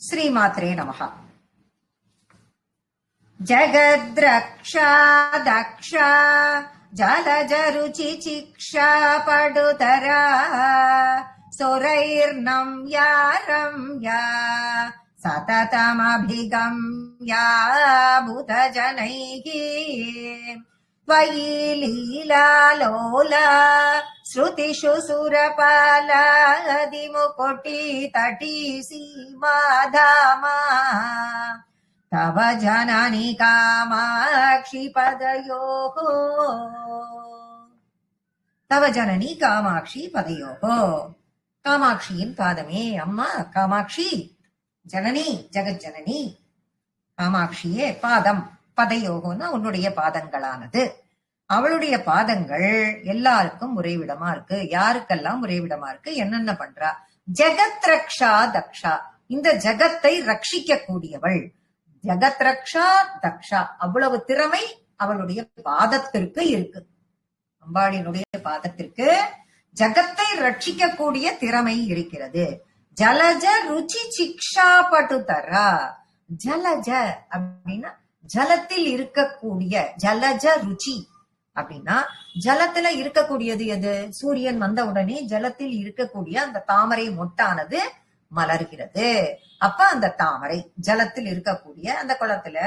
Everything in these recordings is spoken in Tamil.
श्रीमात्रे नमः। जगद्रक्षा दक्षा जलजरुचिचिक्षा पडुतरा सुरैर्नम्या रम्या सततमभिगम्या बुधजनैः त्वयि लीलालोला श्रुतिषु सुरपालादिमुकुटी तटी सीमाधामा तव जननी कामाक्षि पदयोः तव जननी कामाक्षि पदयोः காமாட்சியின் பாதமே அம்மா காமாட்சி ஜனனி ஜெகஜனனி காமாட்சியே பாதம் பதையோகம்னா உன்னுடைய பாதங்களானது. அவளுடைய பாதங்கள் எல்லாருக்கும் உறைவிடமா இருக்கு. யாருக்கெல்லாம் உறைவிடமா இருக்கு? என்னென்ன பண்றா? ஜெகத் ரக்ஷா தக்ஷா, இந்த ஜகத்தை ரட்சிக்க கூடியவள். ஜெகத் ரக்ஷா தக்ஷா, அவ்வளவு திறமை அவளுடைய பாதத்திற்கு இருக்கு. அம்பாளினுடைய பாதத்திற்கு ஜகத்தை ரட்சிக்க கூடிய திறமை இருக்கிறது. ஜலஜ ருச்சி சிக்ஷா பட்டுதரா. ஜலஜ அப்படின்னா ஜலத்தில் இருக்கக்கூடிய, ஜலஜ ருச்சி அப்படின்னா ஜலத்துல இருக்கக்கூடியது எது? சூரியன் வந்த உடனே ஜலத்தில் இருக்கக்கூடிய அந்த தாமரை மொட்டானது மலர்கிறது. அப்ப அந்த தாமரை ஜலத்தில் இருக்கக்கூடிய அந்த குளத்துல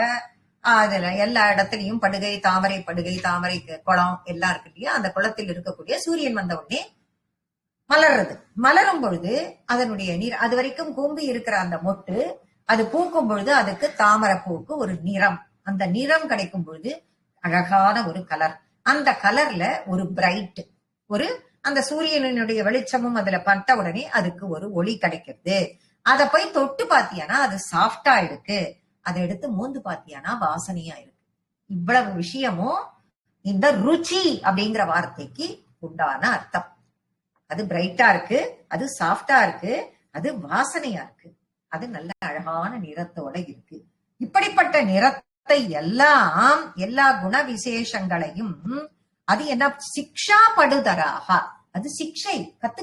அதுல எல்லா இடத்துலயும் படுகை தாமரை, படுகை தாமரை குளம் எல்லாம் இருக்கு இல்லையா? அந்த குளத்தில் இருக்கக்கூடிய சூரியன் வந்த உடனே மலர்றது. மலரும் பொழுது அதனுடைய நீர், அது வரைக்கும் கூம்பி இருக்கிற அந்த மொட்டு அது பூக்கும் பொழுது அதுக்கு தாமரை பூக்கு ஒரு நிறம், அந்த நிறம் கிடைக்கும் பொழுது அழகான ஒரு கலர். அந்த கலர்ல ஒரு பிரைட், ஒரு அந்த சூரியனுடைய வெளிச்சமும் அதுல பட்ட உடனே அதுக்கு ஒரு ஒளி கிடைக்கிறது. அதை போய் தொட்டு பாத்தியானா அது சாஃப்டா இருக்கு. அதை எடுத்து மோந்து பாத்தியானா வாசனையா இருக்கு. இவ்வளவு விஷயமும் இந்த ருச்சி அப்படிங்கிற வார்த்தைக்கு உண்டான அர்த்தம். அது பிரைட்டா இருக்கு, அது சாஃப்டா இருக்கு, அது வாசனையா இருக்கு, அது நல்ல அழகான நிறத்தோட இருக்கு. இப்படிப்பட்ட நிறத்தை எல்லாம், எல்லா குண விசேஷங்களையும் அது என்ன சிக்ஷா படுதராக, அது சிக்ஷை கத்து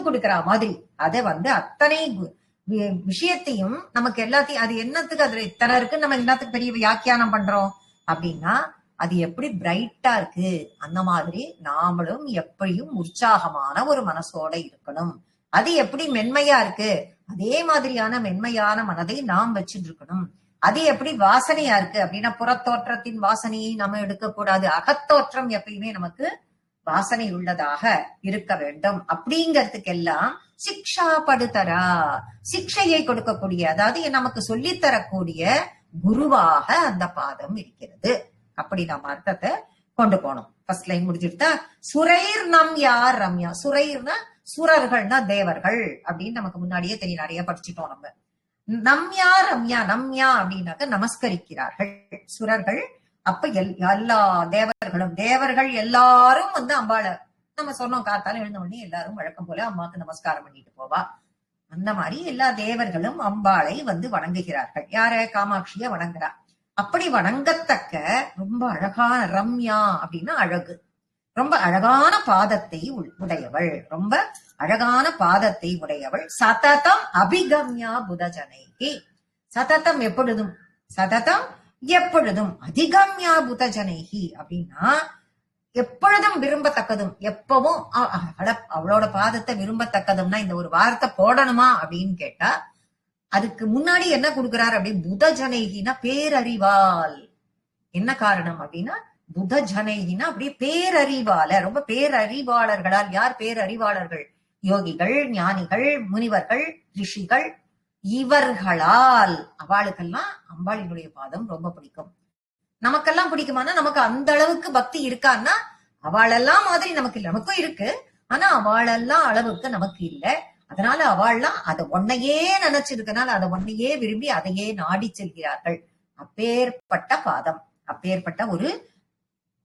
கொடுக்கிற மாதிரி அதை அத்தனை விஷயத்தையும் நமக்கு எல்லாத்தையும், அது என்னத்துக்கு அதுல இத்தனை இருக்கு, நம்ம என்னத்துக்கு பெரிய வியாக்கியானம் பண்றோம் அப்படின்னா அது எப்படி பிரைட்டா இருக்கு. அந்த மாதிரி நாமளும் எப்படியும் உற்சாகமான ஒரு மனசோட இருக்கணும். அது எப்படி மென்மையா இருக்கு, அதே மாதிரியான மென்மையான மனதை நாம் வச்சுட்டு இருக்கணும். அது எப்படி வாசனையா இருக்கு அப்படின்னா புறத்தோற்றத்தின் வாசனையை நம்ம எடுக்கக்கூடாது. அகத்தோற்றம் எப்பயுமே நமக்கு வாசனை உள்ளதாக இருக்க வேண்டும். அப்படிங்கறதுக்கெல்லாம் சிக்ஷா படுதரா, சிக்ஷையை கொடுக்கக்கூடிய, அதாவது நமக்கு சொல்லித்தரக்கூடிய குருவாக அந்த பாதம் இருக்கிறது. அப்படி நம்ம அர்த்தத்தை கொண்டு போனோம். ஃபர்ஸ்ட் லைன் முடிஞ்சுட்டா, சுரைர் நம் யார் ரம்யா. சுரைர்னா சுரர்கள்னா தேவர்கள் அப்படின்னு நமக்கு முன்னாடியே தெரியும், நிறைய படிச்சுட்டோம் நம்ம. நம்யா ரம்யா, நம்யா அப்படின்னாக்க நமஸ்கரிக்கிறார்கள் சுரர்கள். அப்ப எல்லா தேவர்களும், தேவர்கள் எல்லாரும் அம்பாளை நம்ம சொன்னோம், காத்தாலும் எழுந்த உடனே எல்லாரும் வழக்கம் போல அம்மாவுக்கு நமஸ்காரம் பண்ணிட்டு போவா. அந்த மாதிரி எல்லா தேவர்களும் அம்பாளை வணங்குகிறார்கள். யார? காமாட்சிய வணங்குறா. அப்படி வணங்கத்தக்க ரொம்ப அழகான, ரம்யா அப்படின்னா அழகு, ரொம்ப அழகான பாதத்தை உடையவள், ரொம்ப அழகான பாதத்தை உடையவள். சததம் அபிகம்யா புதஜனைகி, சததம் எப்பொழுதும், சததம் எப்பொழுதும், அதிகம்யா புதஜனைகி அப்படின்னா எப்பொழுதும் விரும்பத்தக்கதும், எப்பவும் அவளோட பாதத்தை விரும்பத்தக்கதும்னா இந்த ஒரு வார்த்தை போடணுமா அப்படின்னு கேட்டா அதுக்கு முன்னாடி என்ன கொடுக்கிறார் அப்படின்னு, புதஜனைகினா பேரறிவால். என்ன காரணம் அப்படின்னா புதஜனைகினா அப்படியே பேரறிவால, ரொம்ப பேரறிவாளர்களால். யார் பேரறிவாளர்கள்? யோகிகள், ஞானிகள், முனிவர்கள், ரிஷிகள், இவர்களால். அவளுக்கெல்லாம் அம்பாளினுடைய பாதம் ரொம்ப பிடிக்கும். நமக்கெல்லாம் பிடிக்குமானா நமக்கு அந்த அளவுக்கு பக்தி இருக்கான்னா அவளெல்லாம் மாதிரி நமக்கு இல்லை. நமக்கும் இருக்கு, ஆனா அவளெல்லாம் அளவுக்கு நமக்கு இல்லை. அதனால அவள்லாம் அதை ஒன்னையே நினைச்சிருக்கனால அதை ஒன்னையே விரும்பி அதையே நாடி செல்கிறார்கள். அப்பேற்பட்ட பாதம், அப்பேற்பட்ட ஒரு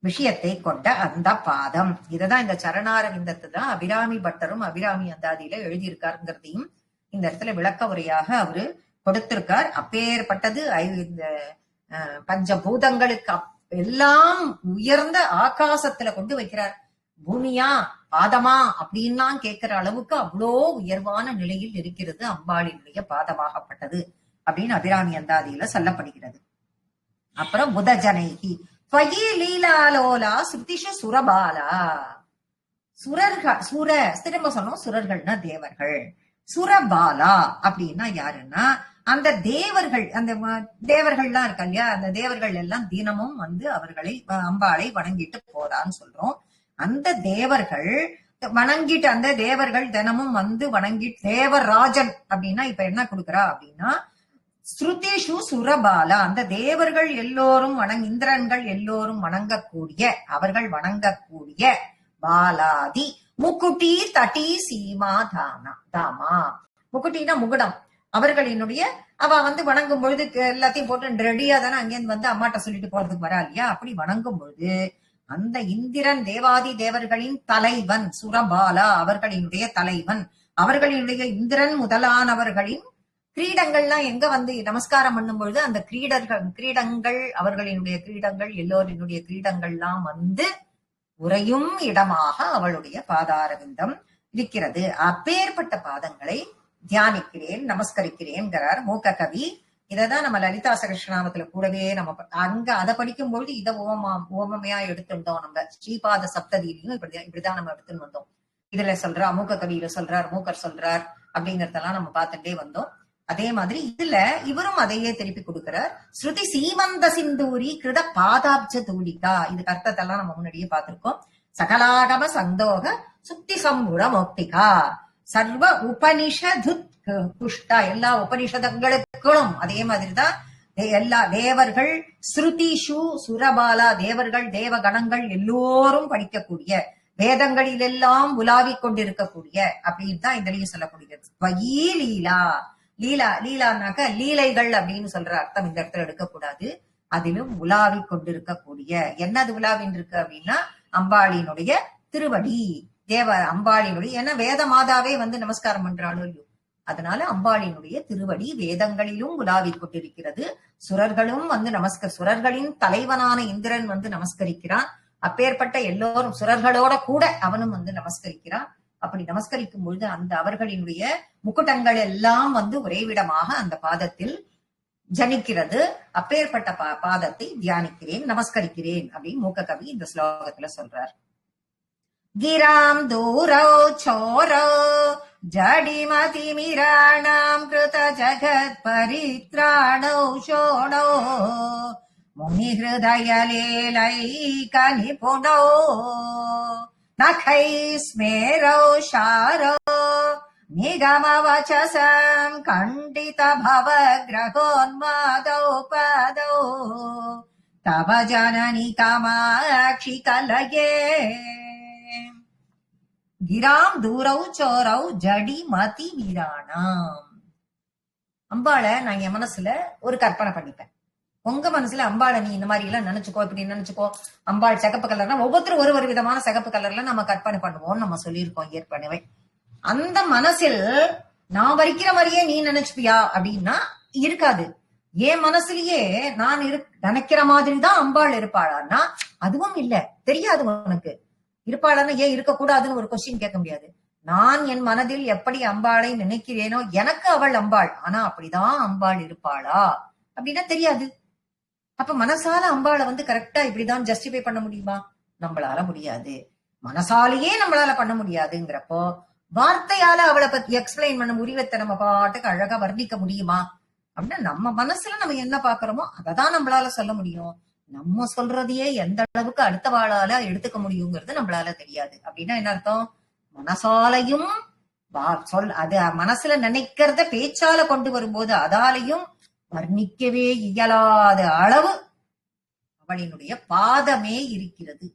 விஷயத்தை கொண்ட அந்த பாதம். இததான் இந்த சரணாரவிந்தத்தை தான் அபிராமி பட்டரும் அபிராமி அந்தாதியில எழுதியிருக்காருங்கிறதையும் இந்த இடத்துல விளக்க உரையாக அவரு கொடுத்திருக்கார். அப்பேற்பட்டது இந்த பஞ்சபூதங்களுக்கு எல்லாம் உயர்ந்த ஆகாசத்துல கொண்டு வைக்கிறார். பூமியா பாதமா அப்படின்லாம் கேட்கிற அளவுக்கு அவ்வளோ உயர்வான நிலையில் இருக்கிறது அம்பாளினுடைய பாதமாகப்பட்டது அப்படின்னு அபிராமி அந்தாதியில சொல்லப்படுகிறது. அப்புறம் புதஜனைகி ஸ்வயி லீலாலோலா ஸ்ருதிஷ சுரபாலா. திரும்ப சொன்னோம், சுரர்கள்னா தேவர்கள். சுரபாலா அப்படின்னா யாருன்னா அந்த தேவர்கள், அந்த தேவர்கள்லாம் இருக்கா இல்லையா, அந்த தேவர்கள் எல்லாம் தினமும் வந்து அவர்களை அம்பாளை வணங்கிட்டு போறான்னு சொல்றோம். அந்த தேவர்கள் வணங்கிட்டு, அந்த தேவர்கள் தினமும் வந்து வணங்கிட்டு, தேவராஜன் அப்படின்னா இப்ப என்ன கொடுக்குறா அப்படின்னா ஸ்ருதிஷு சுரபாலா, அந்த தேவர்கள் எல்லோரும் இந்திரன்கள் எல்லோரும் வணங்கக்கூடிய, அவர்கள் வணங்கக்கூடிய பாலாதி முக்குட்டி தட்டி சீமா தாமா. முக்குட்டினா முகுடம். அவர்களினுடைய அவ வந்து வணங்கும் பொழுது எல்லாத்தையும் போட்டு ரெடியா தானே அங்கேருந்து வந்து அம்மாட்ட சொல்லிட்டு போறதுக்கு வரா இல்லையா, அப்படி வணங்கும் பொழுது அந்த இந்திரன் தேவாதி தேவர்களின் தலைவன் சுரபாலா, அவர்களினுடைய தலைவன், அவர்களினுடைய இந்திரன் முதலானவர்களின் கிரீடங்கள்லாம் எங்க வந்து நமஸ்காரம் பண்ணும் பொழுது அந்த கிரீடங்கள் அவர்களினுடைய கிரீடங்கள் எல்லோரினுடைய கிரீடங்கள்லாம் வந்து உறையும் இடமாக அவளுடைய பாதாரவிந்தம் இருக்கிறது. அப்பேற்பட்ட பாதங்களை தியானிக்கிறேன், நமஸ்கரிக்கிறேன்கிறார் மூக்க கவி. இததான் நம்ம லலிதா சகஸ்ரநாமத்துல கூடவே நம்ம அங்க அதை படிக்கும்பொழுது இதை ஓமமையா எடுத்துட்டோம். நம்ம ஸ்ரீபாத சப்ததியிலையும் இப்படிதான் நம்ம எடுத்துன்னு வந்தோம். இதுல சொல்றா, மூக்க கவியில சொல்றார், மூக்கர் சொல்றார் அப்படிங்கறதெல்லாம் நம்ம பார்த்துட்டே வந்தோம். அதே மாதிரி இதுல இவரும் அதையே திருப்பி கொடுக்கிறார். ஸ்ருதி சீமந்த சிந்தூரி கிருத பாதாப்ஜ தூளிகா. இதுக்கு அர்த்தத்தெல்லாம் நம்ம முன்னாடியே பார்த்திருக்கோம். சகலாகம சந்தோக சுக்தி சம்புட மோக்திகா சர்வ உபனிஷது புஷ்டா. எல்லா உபனிஷதங்களுக்கும் அதே மாதிரிதான் எல்லா தேவர்கள் ஸ்ருதிஷு சுரபாலா, தேவர்கள் தேவகணங்கள் எல்லோரும் படிக்கக்கூடிய, வேதங்களில் எல்லாம் உலாவிக் கொண்டிருக்கக்கூடிய அப்படின்னு தான் இதுலயும் சொல்லக்கூடியது. ஸ்வயி லீலா. லீலானாக்க லீலைகள் அப்படின்னு சொல்ற அர்த்தம் இந்த இடத்துல எடுக்கக்கூடாது. அதிலும் உலாவிக் கொண்டிருக்கக்கூடிய, என்னது உலாவின் இருக்கு அப்படின்னா அம்பாளினுடைய திருவடி, அம்பாளினுடைய, ஏன்னா வேத மாதாவே வந்து நமஸ்காரம் பண்றாளோ இல்லையோ, அதனால அம்பாளினுடைய திருவடி வேதங்களிலும் உலாவிக் கொண்டிருக்கிறது. சுரர்களும் வந்து சுரர்களின் தலைவனான இந்திரன் வந்து நமஸ்கரிக்கிறான். அப்பேற்பட்ட எல்லோரும் சுரர்களோட கூட அவனும் வந்து நமஸ்கரிக்கிறான். அப்படி நமஸ்கரிக்கும் பொழுது அந்த அவர்களினுடைய முக்குட்டங்கள் எல்லாம் வந்து உறைவிடமாக அந்த பாதத்தில் ஜனிக்கிறது. அப்பேற்பட்ட பாதத்தை தியானிக்கிறேன், நமஸ்கரிக்கிறேன் அப்படின்னு மூக்க கவி இந்த ஸ்லோகத்துல சொல்றார். கிராம் தூரோ சோரோ ஜடிமதி மிராணாம் கிருத ஜகத் பரித்ராணோ சோணோ முனி ஹிருதயலேலை கனிபுணோ நகை ஸ்மேரோ ஷாரோ நிகமவச்சசம் கண்டித பவ கிரகோன்மாதோ பதோ தவ ஜனனி காமாட்சி கலயே. கிராம் தூரௌ சோரௌ ஜடி மதி வீராணாம். அம்பாளை நான் என் மனசுல ஒரு கற்பனை பண்ணிப்பேன். உங்க மனசுல அம்பாளை நீ இந்த மாதிரி எல்லாம் நினைச்சுக்கோ, இப்படி நினைச்சுக்கோ. அம்பாள் சிகப்பு கலர்னா ஒவ்வொருத்தரும் ஒரு விதமான சிகப்பு கலர்ல நம்ம கற்பனை பண்ணுவோம், நம்ம சொல்லியிருக்கோம் ஏற்கனவே. அந்த மனசில் நான் வரிக்கிற மாதிரியே நீ நினைச்சுப்பியா அப்படின்னா இருக்காது. என் மனசுலயே நான் நினைக்கிற மாதிரிதான் அம்பாள் இருப்பாளான்னா அதுவும் இல்ல, தெரியாது உனக்கு. இருப்பாளான்னு ஏன் இருக்கக்கூடாதுன்னு ஒரு கொஸ்டின் கேட்க முடியாது. நான் என் மனதில் எப்படி அம்பாளை நினைக்கிறேனோ எனக்கு அவள் அம்பாள், ஆனா அப்படிதான் அம்பாள் இருப்பாளா அப்படின்னா தெரியாது. அப்ப மனசால அம்பாளை வந்து கரெக்டா இப்படிதான் ஜஸ்டிஃபை பண்ண முடியுமா? நம்மளால முடியாது. மனசாலேயே நம்மளால பண்ண முடியாதுங்கிறப்போ வார்த்தையால அவளை பத்தி எக்ஸ்பிளைன் பண்ண உரிவத்தை நம்ம பாட்டுக்கு அழகா வர்ணிக்க முடியுமா அப்படின்னா நம்ம மனசுல நம்ம என்ன பாக்குறோமோ அததான் நம்மளால சொல்ல முடியும். நம்ம சொல்றதையே எந்த அளவுக்கு அடுத்த வாழால எடுத்துக்க முடியுங்கிறது நம்மளால தெரியாது. அப்படின்னா என்ன அர்த்தம்? மனசாலையும் அது மனசுல நினைக்கிறத பேச்சால கொண்டு வரும்போது அதாலையும் வர்ணிக்கவே இயலாத அளவு அவளினுடைய பாதமே இருக்கிறது.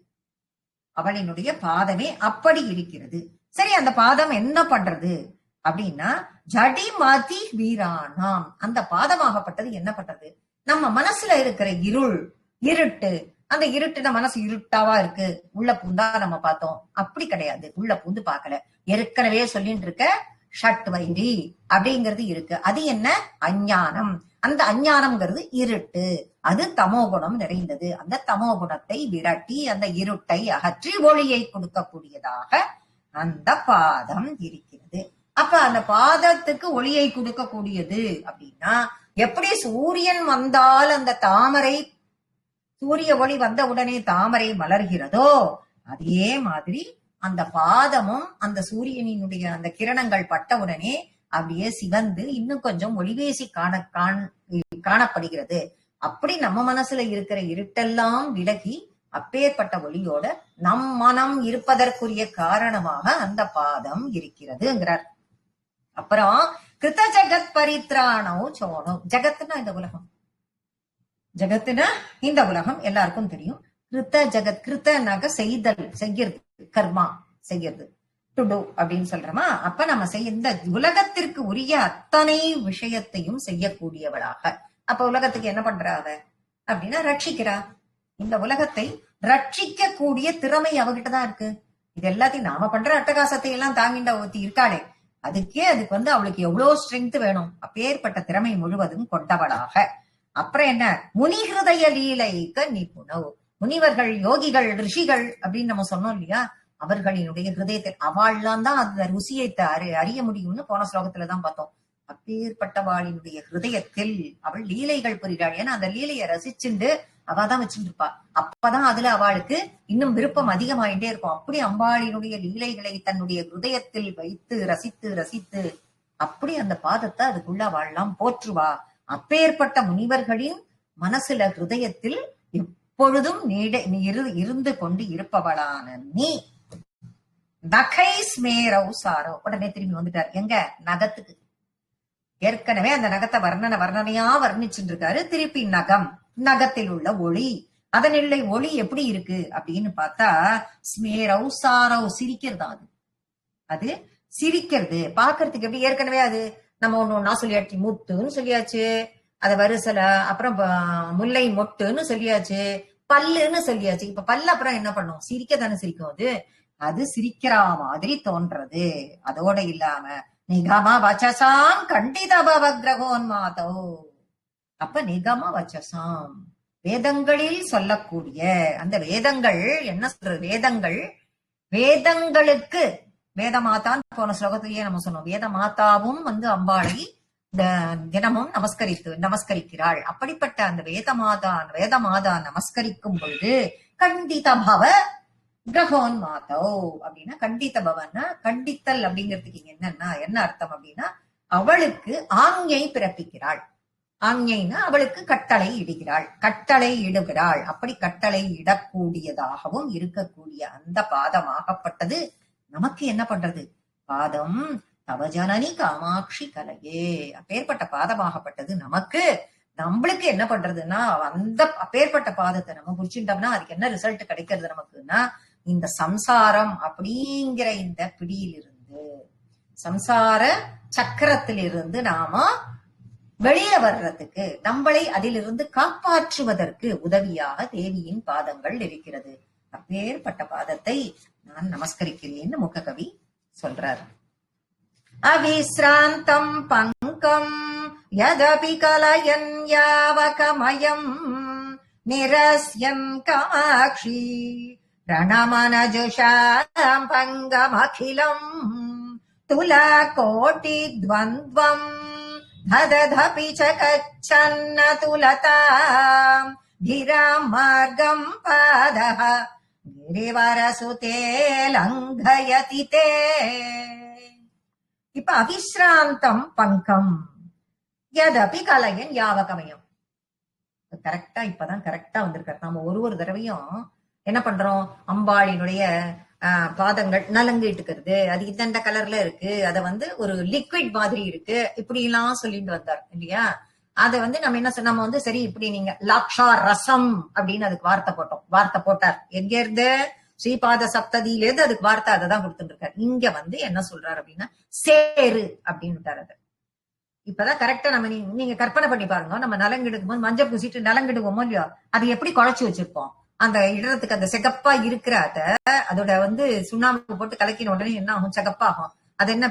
அவளினுடைய பாதமே அப்படி இருக்கிறது. சரி, அந்த பாதம் என்ன பண்றது அப்படின்னா ஜடிமதி வீராணாம், அந்த பாதமாகப்பட்டது என்ன பண்றது? நம்ம மனசுல இருக்கிற இருட்டு, அந்த இருட்டுன மனசு இருட்டாவா இருக்கு, உள்ள பூந்தா நம்ம பார்த்தோம். அப்படி கிடையாது, உள்ள பூந்து பார்க்கல. ஏற்கனவே சொல்லிட்டு இருக்க ஷட்வைரி அப்படிங்கிறது இருக்கு. அது என்ன? அஞ்ஞானம். அந்த அஞ்ஞானம்ங்கிறது இருட்டு. அது தமோகுணம் நிறைந்தது. அந்த தமோகுணத்தை விரட்டி அந்த இருட்டை அகற்றி ஒளியை கொடுக்கக்கூடியதாக அந்த பாதம் இருக்கிறது. அப்ப அந்த பாதத்துக்கு ஒளியை கொடுக்கக்கூடியது அப்படின்னா, எப்படி சூரியன் வந்தால் அந்த தாமரை, சூரிய ஒளி வந்த உடனே தாமரை மலர்கிறதோ, அதே மாதிரி அந்த பாதமும் அந்த சூரியனினுடைய அந்த கிரணங்கள் பட்ட உடனே அப்படியே சிவந்து இன்னும் கொஞ்சம் ஒளிவேசி காணப்படுகிறது. அப்படி நம்ம மனசுல இருக்கிற இருட்டெல்லாம் விலகி அப்பேற்பட்ட ஒளியோட நம் மனம் இருப்பதற்குரிய காரணமாக அந்த பாதம் இருக்கிறதுங்கிறார். அப்புறம் கிருத்த ஜகத் பரித்ராணோ சோனோ. ஜகத்துனா இந்த உலகம், ஜகத்துனா இந்த உலகம் எல்லாருக்கும் தெரியும். கிருத்த ஜகத், கிருத்தனாக செய்தல், செய்யறது, கர்மா செய்யறது, டு டூ அப்படின்னு சொல்றோமா. அப்ப நம்ம இந்த உலகத்திற்கு உரிய அத்தனை விஷயத்தையும் செய்யக்கூடியவளாக. அப்ப உலகத்துக்கு என்ன பண்றாங்க அப்படின்னா ரட்சிக்கிறா. இந்த உலகத்தை ரட்சிக்க கூடிய திறமை அவகிட்டதான் இருக்கு. இது எல்லாத்தையும் நாம பண்ற அட்டகாசத்தை எல்லாம் தாங்கிண்ட ஒருத்தி இருக்காளே, அதுக்கு அவளுக்கு எவ்வளவு ஸ்ட்ரென்த் வேணும். அப்பேற்பட்ட திறமை முழுவதும் கொண்டவளாக. அப்புறம் என்ன? முனிஹிருதய லீலைக்க நிபுணவ். முனிவர்கள், யோகிகள், ரிஷிகள் அப்படின்னு நம்ம சொன்னோம் இல்லையா, அவர்களினுடைய ஹிருதயத்தை அவள்லாம் தான் அந்த ருசியை அறிய முடியும்னு போன ஸ்லோகத்துலதான் பார்த்தோம். அப்பேற்பட்டவாளினுடைய ஹிருதயத்தில் அவள் லீலைகள் புரிகிறாள். ஏன்னா அந்த லீலையை ரசிச்சுண்டு அவதான் வச்சுட்டு இருப்பா. அப்பதான் அதுல அவளுக்கு இன்னும் விருப்பம் அதிகமாயிட்டே இருக்கும். அப்படி அம்பாளினுடைய லீலைகளை தன்னுடைய ஹிருதயத்தில் வைத்து ரசித்து ரசித்து அப்படி அந்த பாதத்தை அதுக்குள்ள அவள்லாம் போற்றுவா. அப்பேற்பட்ட முனிவர்களின் மனசுல ஹிருதயத்தில் எப்பொழுதும் இருந்து கொண்டு இருப்பவளான நீ நகை ஸ்மேரவு சாரோ. உடனே திரும்பி வந்துட்டார் எங்க? நகத்துக்கு. ஏற்கனவே அந்த நகத்தை வர்ணனையா வர்ணிச்சுட்டு இருக்காரு. திருப்பி நகம், நகத்தில் உள்ள ஒளி, அதனில்லை ஒளி எப்படி இருக்கு அப்படின்னு பார்த்தா ஸ்மேரவு சாரவு, சிரிக்கிறதா. அது சிரிக்கிறது பாக்குறதுக்கு எப்படி? ஏற்கனவே அது நம்ம ஒண்ணு சொல்லியாச்சு, முத்துன்னு சொல்லியாச்சு, அத வரிசல, அப்புறம் முல்லை மொட்டுன்னு சொல்லியாச்சு, பல்லுன்னு சொல்லியாச்சு. இப்ப பல்லு அப்புறம் என்ன பண்ணும்? சிரிக்கத்தானே சிரிக்கும். அது சிரிக்கிற மாதிரி தோன்றது. அதோட இல்லாம நிகம வச்சசாம் கண்டித பவக்ரகோன் மாதோ. அப்ப நிகம வச்சசாம், வேதங்களில் சொல்லக்கூடிய அந்த வேதங்கள் என்ன சொல்றது? வேதங்களுக்கு வேதமாதான் போன ஸ்லோகத்திலேயே நம்ம சொன்னோம். வேத மாதாவும் அம்பாளை தினமும் நமஸ்கரிக்கிறாள். அப்படிப்பட்ட அந்த வேதமாதா நமஸ்கரிக்கும் பொழுது கண்டித பவ கிரகோன் மாதோ அப்படின்னா, கண்டித்த பவன்னா கண்டித்தல் அப்படிங்கிறதுக்கு என்ன அர்த்தம் அப்படின்னா, அவளுக்கு ஆஞ்ஞை பிறப்பிக்கிறாள். ஆஞ்ஞைனா அவளுக்கு கட்டளை இடுகிறாள். அப்படி கட்டளை இடக்கூடியதாகவும் இருக்கக்கூடிய அந்த பாதமாகப்பட்டது நமக்கு என்ன பண்றது? பாதம் தவஜனனி காமாட்சி கலையே. அப்பேற்பட்ட பாதமாகப்பட்டது நம்மளுக்கு என்ன பண்றதுன்னா, அந்த அப்பேற்பட்ட பாதத்தை நம்ம புடிச்சுட்டோம்னா அதுக்கு என்ன ரிசல்ட் கிடைக்கிறது நமக்குன்னா, இந்த சம்சாரம் அப்படிங்கிற இந்த பிடியிலிருந்து, சம்சார சக்கரத்திலிருந்து நாம வெளியே வர்றதுக்கு, நம்மளை அதிலிருந்து காப்பாற்றுவதற்கு உதவியாக தேவியின் பாதங்கள் இருக்கிறது. அப்பேற்பட்ட பாதத்தை நான் நமஸ்கரிக்கிறேன்னு முககவி சொல்றார். அவிஸ்ராந்தம் பங்கம் யதபி கலயன் யாவகமயம் நிரஸ்யன் காமாட்சி ரணமனஜுஷாம் பங்கமகிலம் துலா கோட்டி த்வந்த்வம் தததபி ச கச்சன்ன துலதாம் கிராம் மார்க்கம் பாதஹ கிரிவரசுதே லங்கயதி தே. இப்ப அவிஸ்ராந்தம் பங்கம் யதபி கலயன் யாவகமயம். கரெக்டா இப்பதான் கரெக்டா வந்திருக்காரு. நாம ஒரு தடவையும் என்ன பண்றோம்? அம்பாளினுடைய பாதங்கள் நலங்கிட்டுக்கிறது, அது இந்த கலர்ல இருக்கு, அத ஒரு லிக்விட் மாதிரி இருக்கு, இப்படி எல்லாம் சொல்லிட்டு வந்தார் இல்லையா? அத நம்ம என்ன நம்ம சரி இப்படி நீங்க லாக்ஷா ரசம் அப்படின்னு அதுக்கு வார்த்தை போட்டார். எங்க இருந்து? ஸ்ரீபாத சப்ததியில இருந்து அதுக்கு வார்த்தை அதான் கொடுத்துட்டு இருக்காரு. இங்க என்ன சொல்றாரு அப்படின்னா சேரு அப்படின்னு விட்டாரு. அது இப்பதான் கரெக்டா நம்ம நீங்க கற்பனை பண்ணி பாருங்க. நம்ம நலங்கிடுக்கும் போது மஞ்சள் பூசிட்டு நலங்கிடுவோமோ இல்லையோ, அதை எப்படி குழைச்சு வச்சிருப்போம்? அந்த இடத்துக்கு அந்த சிகப்பா இருக்கிற அதோட சுண்ணாம்பு போட்டு கலக்கின உடனே என்ன ஆகும்? சிகப்பாகும். அது என்ன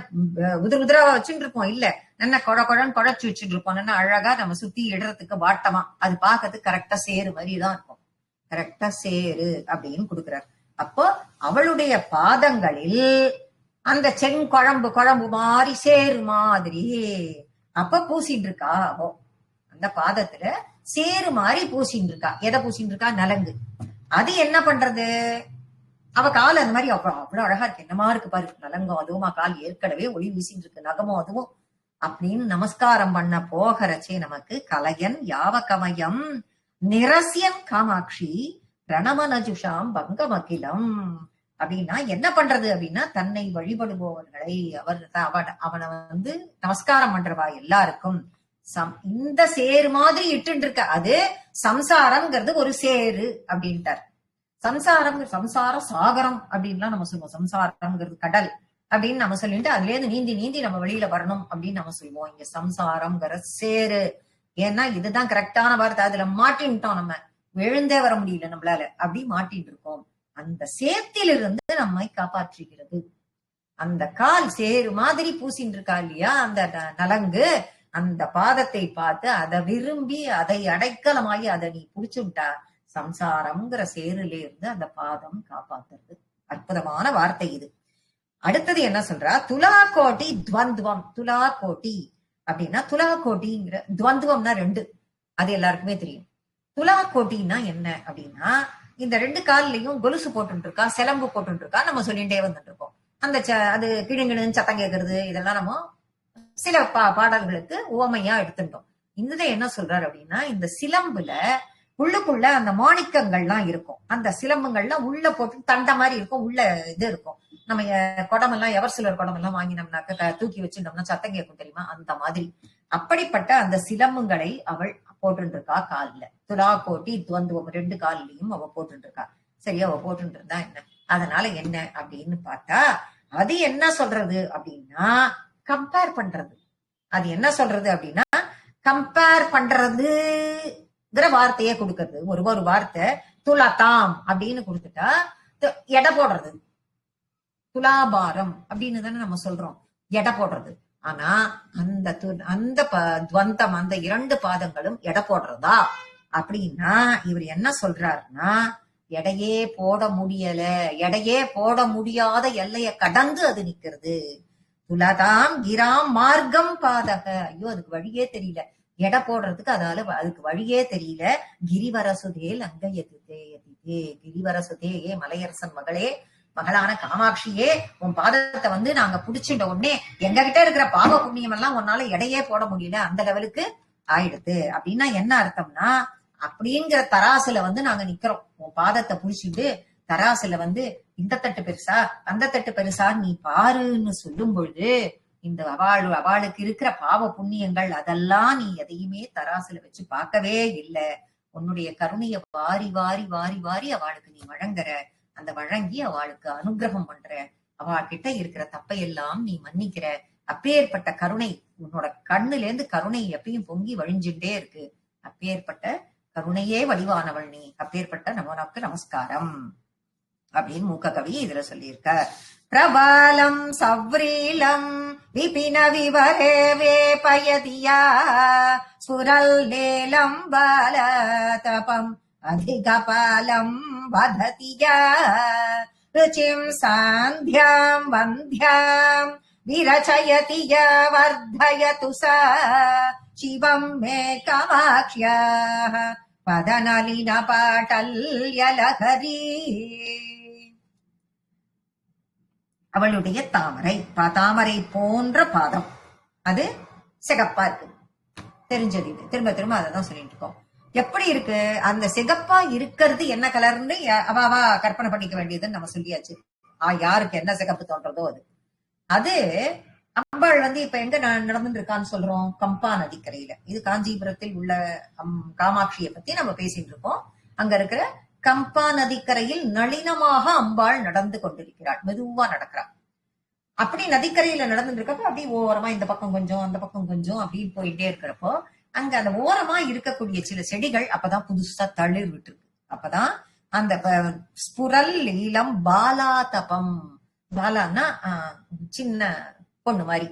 உதிர உதிரவா வச்சுட்டு இருப்போம் இல்ல, நல்லா குழன்னு குழைச்சு வச்சுட்டு இருப்போம். நல்லா அழகா நம்ம சுத்தி இடறதுக்கு வாட்டமா, அது பாக்கிறதுக்கு கரெக்டா சேரு மாதிரிதான் இருக்கும். கரெக்டா சேரு அப்படின்னு கொடுக்கிறார். அப்போ அவளுடைய பாதங்களில் அந்த செங்குழம்பு குழம்பு மாதிரி சேரு மாதிரி அப்ப பூசிட்டு இருக்கா. அந்த பாதத்துல சேரு மாதிரி பூசிட்டு இருக்கா. எதை பூசிட்டு இருக்கா? நலங்கு. அது என்ன பண்றது? அவ கால் அந்த மாதிரி அவ்வளவு அழகா இருக்கு, என்னமா இருக்கு பாரு, நலங்கும் அதுவுமா, கால் ஏற்கனவே ஒளி வீசிட்டு இருக்கு, நகமும் அதுவும் அப்படின்னு நமஸ்காரம் பண்ண போகிறச்சே நமக்கு கலையன் யாவகமயம் நிரசியன் காமாட்சி பிரணமனஜுஷாம் பங்கமகிலம் அப்படின்னா என்ன பண்றது அப்படின்னா, தன்னை வழிபடுபவர்களை அவனை நமஸ்காரம் பண்றவா எல்லாருக்கும் இந்த சேரு மாதிரி இட்டு இருக்க. அது சம்சாரம்ங்கிறது ஒரு சேரு அப்படின்ட்டார். சம்சார சாகரம் அப்படின்லாம் நம்ம சொல்லுவோம். சம்சாரம்ங்கிறது கடல் அப்படின்னு நம்ம சொல்லிட்டு அதுல இருந்து நீந்தி நீந்தி நம்ம வெளியில வரணும் அப்படின்னு நம்ம சொல்லுவோம். இங்க சம்சாரம்ங்கிற சேரு. ஏன்னா இதுதான் கரெக்டான வார்த்தை. அதுல மாட்டின்ட்டோம், நம்ம எழுந்தே வர முடியல நம்மளால, அப்படி மாட்டிட்டு இருக்கோம். அந்த சேத்திலிருந்து நம்மை காப்பாற்றுகிறது. அந்த கால் சேரு மாதிரி பூசின்னு இருக்கா இல்லையா அந்த நலங்கு, அந்த பாதத்தை பார்த்து அதை விரும்பி அதை அடைக்கலமாகி அதை நீ புடிச்சுட்டா சம்சாரம்ங்கிற சேருல இருந்து அந்த பாதம் காப்பாத்துறது. அற்புதமான வார்த்தை இது. அடுத்தது என்ன சொல்றா? துலா கோட்டி துவந்துவம். துலா கோட்டி அப்படின்னா, துலா கோட்டிங்கிற துவந்துவம்னா ரெண்டு, அது எல்லாருக்குமே தெரியும். துலா கோட்டின்னா என்ன அப்படின்னா, இந்த ரெண்டு கால்லயும் கொலுசு போட்டு இருக்கா, சிலம்பு போட்டு இருக்கா, நம்ம சொல்லிட்டே வந்துட்டு இருக்கோம். அந்த அது கிடுங்கிடுன்னு சத்தம் கேட்கறது, இதெல்லாம் நம்ம சில பாடல்களுக்கு உவமையா எடுத்துட்டோம். இந்த என்ன சொல்றாரு அப்படின்னா, இந்த சிலம்புல உள்ளுக்குள்ள அந்த மாணிக்கங்கள்லாம் இருக்கும். அந்த சிலம்புகள்லாம் உள்ள போட்டு தண்டை மாதிரி இருக்கும், உள்ள இது இருக்கும். நம்ம குடமெல்லாம் எவர் சிலர் குடமெல்லாம் வாங்கினோம்னாக்க தூக்கி வச்சுட்டோம்னா சத்தம் கேட்கும் தெரியுமா, அந்த மாதிரி. அப்படிப்பட்ட அந்த சிலம்புகளை அவள் போட்டு இருக்கா கால்ல. துலா கோட்டி துவந்துவம் ரெண்டு காலிலையும் அவ போட்டு இருக்கா. சரி, அவ போட்டு இருந்தா என்ன, அதனால என்ன அப்படின்னு பார்த்தா, அது என்ன சொல்றது அப்படின்னா கம்பேர் பண்றது. அது என்ன சொல்றது அப்படின்னா கம்பேர் பண்றது வார்த்தையே கொடுக்கறது. ஒரு வார்த்தை துலாதாம் அப்படின்னு கொடுத்துட்டா எடை போடுறது. துலாபாரம் அப்படின்னு தானே நம்ம சொல்றோம், எடை போடுறது. ஆனா அந்த துவந்தம், அந்த இரண்டு பாதங்களும் எடை போடுறதா அப்படின்னா இவர் என்ன சொல்றாருன்னா, எடையே போட முடியல, எடையே போட முடியாத எல்லைய கடந்து அது நிக்கிறது. துலதாம் கிராம் மார்க்கம் பாதக. ஐயோ, அதுக்கு வழியே தெரியல, எடை போடுறதுக்கு அதால அதுக்கு வழியே தெரியல. கிரிவரசுதே லங்கயதிதே கிரிவரசுதே, மலையரசன் மகளே, மகளான காமாட்சியே, உன் பாதத்தை நாங்க புடிச்சுட்ட உடனே எங்க கிட்ட இருக்கிற பாவ புண்ணியம் எல்லாம் உன்னால எடையே போட முடியல, அந்த லெவலுக்கு ஆயிடுது. அப்படின்னா என்ன அர்த்தம்னா, அப்படிங்கிற தராசுல நாங்க நிக்கிறோம். உன் பாதத்தை புடிச்சுட்டு தராசுல இந்த தட்டு பெருசா அந்த தட்டு பெருசா நீ பாருன்னு சொல்லும் பொழுது, இந்த அவளுக்கு இருக்கிற பாவ புண்ணியங்கள் அதெல்லாம் நீ எதையுமே தராசுல வச்சு பார்க்கவே இல்லை. உன்னுடைய கருணைய வாரி வாரி வாரி வாரி அவளுக்கு நீ வழங்குற, அந்த வழங்கி அவளுக்கு அனுகிரகம் பண்ற, அவள்கிட்ட இருக்கிற தப்பையெல்லாம் நீ மன்னிக்கிற. அப்பேற்பட்ட கருணை, உன்னோட கண்ணுல இருந்து கருணை எப்பயும் பொங்கி வழிஞ்சுட்டே இருக்கு. அப்பேற்பட்ட கருணையே வடிவானவள் நீ, அப்பேற்பட்ட நமக்கு நமஸ்காரம் அப்படின்னு மூக்க கவி இதுல சொல்லியிருக்க. பிரபாலம் சவ்ரீலம் விபின விவரே வேபயதியா சுரல் லேலம் பால தபம் அதிகபாலம் வததியா ருச்சிம் சாந்தியாம் வந்தியாம் விரச்சயதி வர்தயது சா சிவம் மே காமாக்ஷ்யாஹ பதநலின பாட்டல்யலஹரி. அவளுடைய தாமரை போன்ற பாதம் அது சிகப்பா இருக்கு, தெரிஞ்சது. திரும்ப திரும்ப அதான் சொல்லிட்டு இருக்கோம். எப்படி இருக்கு அந்த சிகப்பா இருக்கிறது, என்ன கலர்னு அவாவா கற்பனை பண்ணிக்க வேண்டியதுன்னு நம்ம சொல்லியாச்சு. யாருக்கு என்ன சிகப்பு தோன்றதோ அது. அது அம்பாள் இப்ப எங்க நடந்துட்டு இருக்கான்னு சொல்றோம், கம்பா நதிக்கரையில. இது காஞ்சிபுரத்தில் உள்ள காமாட்சியை பத்தி நம்ம பேசிட்டு இருக்கோம். அங்க இருக்கிற கம்பா நதிக்கரையில் நளினமாக அம்பாள் நடந்து கொண்டிருக்கிறாள், மெதுவா நடக்கிறாள். அப்படி நதிக்கரையில நடந்துட்டு இருக்கப்போ அப்படி ஓரமா இந்த பக்கம் கொஞ்சம் அந்த பக்கம் கொஞ்சம் அப்படின்னு போயிட்டே இருக்கிறப்போ, அங்க அந்த ஓரமா இருக்கக்கூடிய சில செடிகள் அப்பதான் புதுசா தளிர் விட்டு இருக்கு. அப்பதான் அந்த ஸ்புரல் இளம் பாலாதபம், பாலான்னா சின்ன பொண்ணு மாதிரி,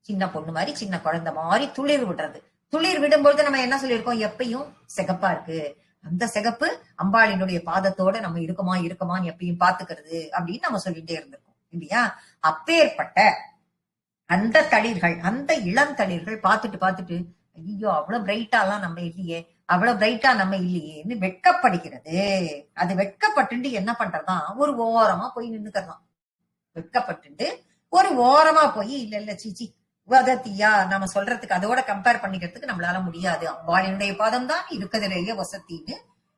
சின்ன பொண்ணு மாதிரி, சின்ன குழந்தை மாதிரி துளிர் விடுறது. துளிர் விடும்பொழுது நம்ம என்ன சொல்லியிருக்கோம், எப்பயும் சிகப்பா இருக்கு, அந்த சிகப்பு அம்பாளினுடைய பாதத்தோட நம்ம இருக்குமான்னு எப்பயும் பாத்துக்கிறது அப்படின்னு நம்ம சொல்லிட்டே இருந்திருக்கோம் இல்லையா. அப்பேற்பட்ட அந்த தளிர்கள், அந்த இளம் தளிர்கள் பார்த்துட்டு ஐயோ அவ்வளவு பிரைட்டாலாம் நம்ம இல்லையே, அவ்வளவு பிரைட்டா நம்ம இல்லையேன்னு வெட்கப்படுகிறது. அது வெட்கப்பட்டு என்ன பண்றதுதான், ஒரு ஓரமா போய் நின்னுக்கிறதாம். வெட்கப்பட்டு ஒரு ஓரமா போய் இல்ல சீச்சி வதத்தியா நம்ம சொல்றதுக்கு அதோட கம்பேர் பண்ணிக்கிறதுக்கு நம்மளால முடியாது, அம்பாளினுடைய பாதம் தான் இருக்கிறதுலேயே வசத்தின்னு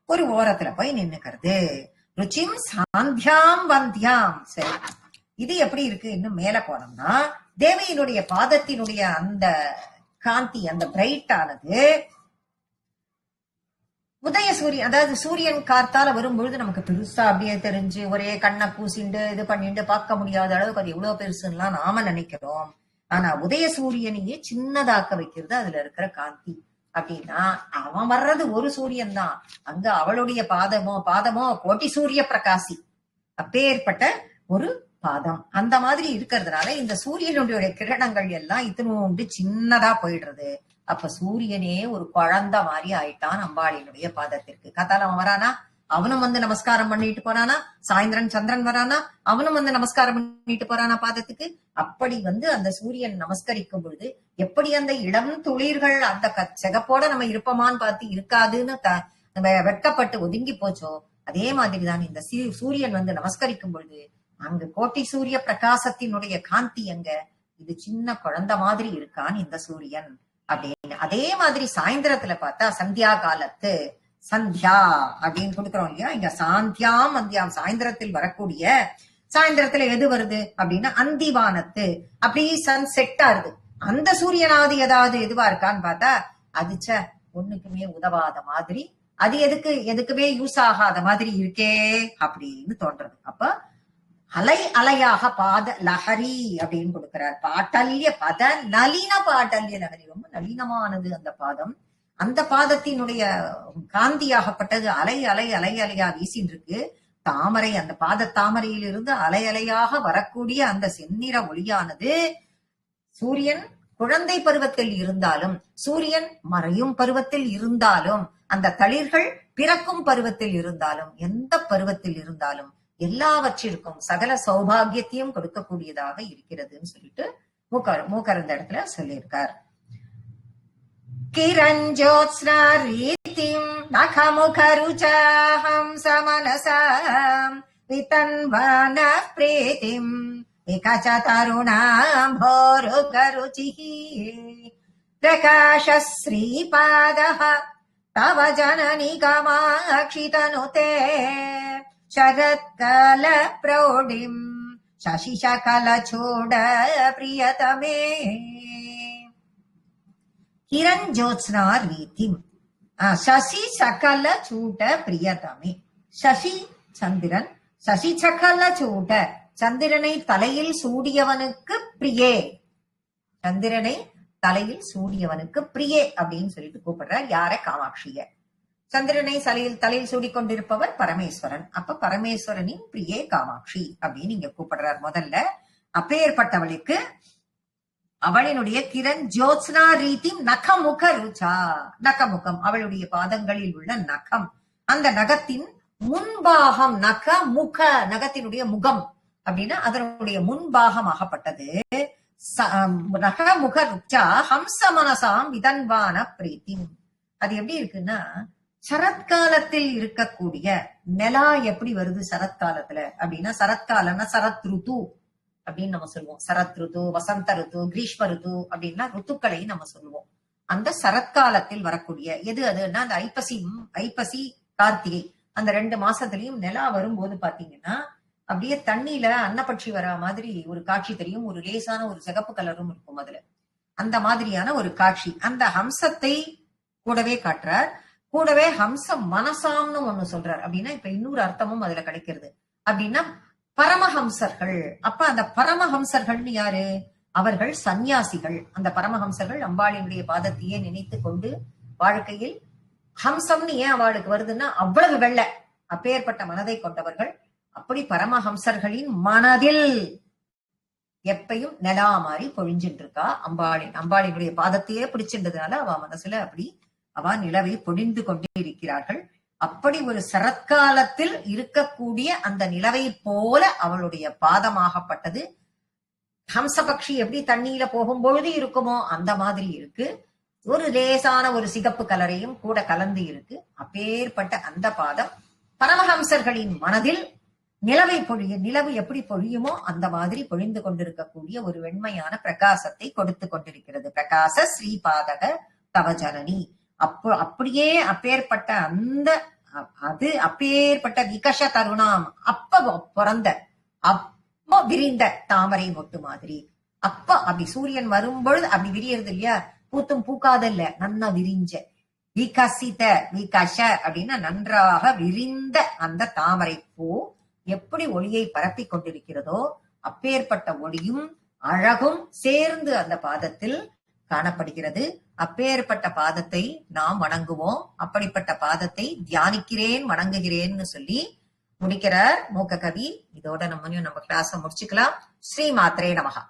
ஒரு ஓரத்துல போய் நின்னுக்கிறது. ருச்சிம் சாந்தியாம் வந்தியாம். சரி, இது எப்படி இருக்கு, இன்னும் மேல போனோம்னா தேவியினுடைய பாதத்தினுடைய அந்த காந்தி, அந்த பிரைட் ஆனது உதய சூரியன், அதாவது சூரியன் காத்தால வரும்பொழுது நமக்கு பெருசா அப்படியே தெரிஞ்சு ஒரே கண்ணை பூசிண்டு இது பண்ணிட்டு பார்க்க முடியாத அளவுக்கு அது எவ்வளவு பெருசுலாம் நாம நினைக்கிறோம். ஆனா உதய சூரியனையே சின்னதாக்க வைக்கிறது அதுல இருக்கிற காந்தி. அப்படின்னா அவன் வர்றது ஒரு சூரியன் தான், அங்க அவளுடைய பாதமோ கோட்டி சூரிய பிரகாசி, அப்பேற்பட்ட ஒரு பாதம். அந்த மாதிரி இருக்கிறதுனால இந்த சூரியனுடைய கிரணங்கள் எல்லாம் இத்தனோண்டு சின்னதா போயிடுறது. அப்ப சூரியனே ஒரு குழந்தை மாதிரி ஆயிட்டான் அம்பாளினுடைய பாதத்திற்கு. காத்தால அவன் வரானா, அவனும் வந்து நமஸ்காரம் பண்ணிட்டு போறானா, சாயந்திரன் சந்திரன் வரானா, அவனும் வந்து நமஸ்காரம் பண்ணிட்டு போறானா பாதத்துக்கு. அப்படி வந்து அந்த சூரியன் நமஸ்கரிக்கும் பொழுது எப்படி அந்த இளம் துளிர்கள் அந்த சிகப்போட நம்ம இருப்போமான்னு பார்த்து இருக்காதுன்னு வெட்கப்பட்டு ஒதுங்கி போச்சோ, அதே மாதிரிதான் இந்த சூரியன் வந்து நமஸ்கரிக்கும் பொழுது அங்கு கோட்டி சூரிய பிரகாசத்தினுடைய காந்தி அங்க இது சின்ன குழந்தை மாதிரி இருக்கான் இந்த சூரியன் அப்படின்னு. அதே மாதிரி சாயந்திரத்துல பார்த்தா சந்தியா காலத்து சந்தியா அப்படின்னு கொடுக்கிறோம் இல்லையா, இங்க சாந்தியாம் வந்தியாம், சாயந்திரத்தில் வரக்கூடிய, சாயந்திரத்துல எது வருது அப்படின்னா அந்திவானத்து, அப்படியே சன் செட் ஆறுது. அந்த சூரியனாவது ஏதாவது எதுவா இருக்கான்னு பார்த்தா அதுச்ச ஒண்ணுக்குமே உதவாத மாதிரி, அது எதுக்குமே யூஸ் ஆகாத மாதிரி இருக்கே அப்படின்னு தோன்றது. அப்ப அலை அலையாக பாத லஹரி அப்படின்னு கொடுக்கிறார். பாட்டல்ய பத நளின பாட்டல்ய லஹரி, ரொம்ப நளினமானது அந்த பாதம். அந்த பாதத்தினுடைய காந்தியாகப்பட்டது அலை அலை அலை அலையா வீசின்னு இருக்கு. தாமரை, அந்த பாத தாமரையிலிருந்து அலை அலையாக வரக்கூடிய அந்த செந்நிற ஒளியானது சூரியன் குழந்தை பருவத்தில் இருந்தாலும், சூரியன் மறையும் பருவத்தில் இருந்தாலும், அந்த தளிர்கள் பிறக்கும் பருவத்தில் இருந்தாலும், எந்த பருவத்தில் இருந்தாலும் எல்லாவற்றிற்கும் சகல சௌபாகியத்தையும் கொடுக்கக்கூடியதாக இருக்கிறதுன்னு சொல்லிட்டு மூக்கர் இந்த இடத்துல சொல்லியிருக்கார். கிரஞ்சோத்ஸ்னா ரீதிம் நகமுகருச்சாஹம் சமனசாம் விதன்வான பிரீதிம் ஏகச தருணாம் போருகருச்சிஹி பிரகாஷ ஸ்ரீபாதஹ தவ ஜனனி காமாக்ஷி தனுதே சரத்கால பிரௌಢிம் சசிசகல சோட பிரியதமே. கிரஞ்சோத்ஸ்னா ரீதிம் சசி சகல சூட பிரியதமே. சசி சந்திரன், சசி சகல சூட சந்திரனை தலையில் சூடியவனுக்கு பிரியே, சந்திரனை தலையில் சூடியவனுக்கு பிரியே அப்படின்னு சொல்லிட்டு கூப்பிடுறார். யார? காமாட்சிய. சந்திரனை தலையில் சூடிக்கொண்டிருப்பவர் பரமேஸ்வரன். அப்ப பரமேஸ்வரனின் பிரியே காமாட்சி அப்படின்னு இங்க கூப்பிடுறார் முதல்ல. அப்பேற்பட்டவளுக்கு அவளினுடைய கிரண் ஜோத்ஸ்னா ரீதி நகமுக ருச்சா, நகமுகம் அவளுடைய பாதங்களில் உள்ள நகம், அந்த நகத்தின் முன்பாகம், நகமுக நகத்தினுடைய முகம் அப்படின்னா அதனுடைய முன்பாகம் ஆகப்பட்டது. நகமுக ருச்சா ஹம்ச மனசாம் விதன்வான பிரீத்தி. அது எப்படி இருக்குன்னா சரத்காலத்தில் இருக்கக்கூடிய நிலா எப்படி வருது சரத்காலத்துல அப்படின்னா, சரத்காலம்னா சரத் ருத்து அப்படின்னு நம்ம சொல்லுவோம். சரத் ருத்து, வசந்த ருத்து, கிரீஷ்ம ருத்து அப்படின்னா ருத்துக்களை நம்ம சொல்லுவோம். அந்த சரத்காலத்தில் வரக்கூடிய எது அதுன்னா அந்த ஐப்பசி கார்த்திகை அந்த 2 மாசத்துலயும் நிலா வரும்போது பாத்தீங்கன்னா அப்படியே தண்ணியில அன்னப்பட்சி வரா மாதிரி ஒரு காட்சி தெரியும். ஒரு லேசான ஒரு சிகப்பு கலரும் இருக்கும் அதுல. அந்த மாதிரியான ஒரு காட்சி. அந்த ஹம்சத்தை கூடவே காட்டுறார். கூடவே ஹம்ச மனசாம்னு ஒண்ணு சொல்றார். அப்படின்னா இப்ப இன்னொரு அர்த்தமும் அதுல கிடைக்கிறது. அப்படின்னா பரமஹம்சர்கள். அப்ப அந்த பரமஹம்சர்கள்னு யாரு? அவர்கள் சந்நியாசிகள். அந்த பரமஹம்சர்கள் அம்பாளினுடைய பாதத்தையே நினைத்து கொண்டு வாழ்க்கையில் ஹம்சம்னு ஏன் அவளுக்கு வருதுன்னா அவ்வளவு வெள்ளை, அப்பேற்பட்ட மனதை கொண்டவர்கள். அப்படி பரமஹம்சர்களின் மனதில் எப்பயும் நிலா மாதிரி பொழிஞ்சுட்டு இருக்கா. அம்பாளினுடைய பாதத்தையே பிடிச்சின்றதுனால அவ மனசுல அப்படி அவ நிலவை பொழிந்து கொண்டே இருக்கிறார்கள். அப்படி ஒரு சரத்காலத்தில் இருக்கக்கூடிய அந்த நிலவை போல அவளுடைய பாதமாகப்பட்டது. ஹம்சபக்ஷி எப்படி தண்ணியில போகும்பொழுது இருக்குமோ அந்த மாதிரி இருக்கு. ஒரு லேசான ஒரு சிகப்பு கலரையும் கூட கலந்து இருக்கு. அப்பேற்பட்ட அந்த பாதம் பரமஹம்சர்களின் மனதில் நிலவு எப்படி பொழியுமோ அந்த மாதிரி பொழிந்து கொண்டிருக்கக்கூடிய ஒரு வெண்மையான பிரகாசத்தை கொடுத்து கொண்டிருக்கிறது. பிரகாச ஸ்ரீபாதக தவஜனனி. அப்படியே அப்பேற்பட்ட அந்த அப்பேற்பட்ட விகஷ தருணாம் அப்ப பிறந்த அப்ப விரிந்த தாமரை மொட்டு மாதிரி. அப்ப அப்படி சூரியன் வரும்பொழுது அப்படி விரியறது இல்லையா, பூத்தும் பூக்காதல்ல, நன்னா விரிஞ்ச விகசித விகஷ அப்படின்னா நன்றாக விரிந்த அந்த தாமரை பூ எப்படி ஒளியை பரப்பி கொண்டிருக்கிறதோ அப்பேற்பட்ட ஒளியும் அழகும் சேர்ந்து அந்த பாதத்தில் காணப்படுகிறது. அப்பேற்பட்ட பாதத்தை நாம் வணங்குவோம். அப்படிப்பட்ட பாதத்தை தியானிக்கிறேன், வணங்குகிறேன்னு சொல்லி முடிக்கிறார் மூக்க கவி. இதோட நம்ம கிளாஸ முடிச்சுக்கலாம். ஸ்ரீ மாத்ரே நமஹா.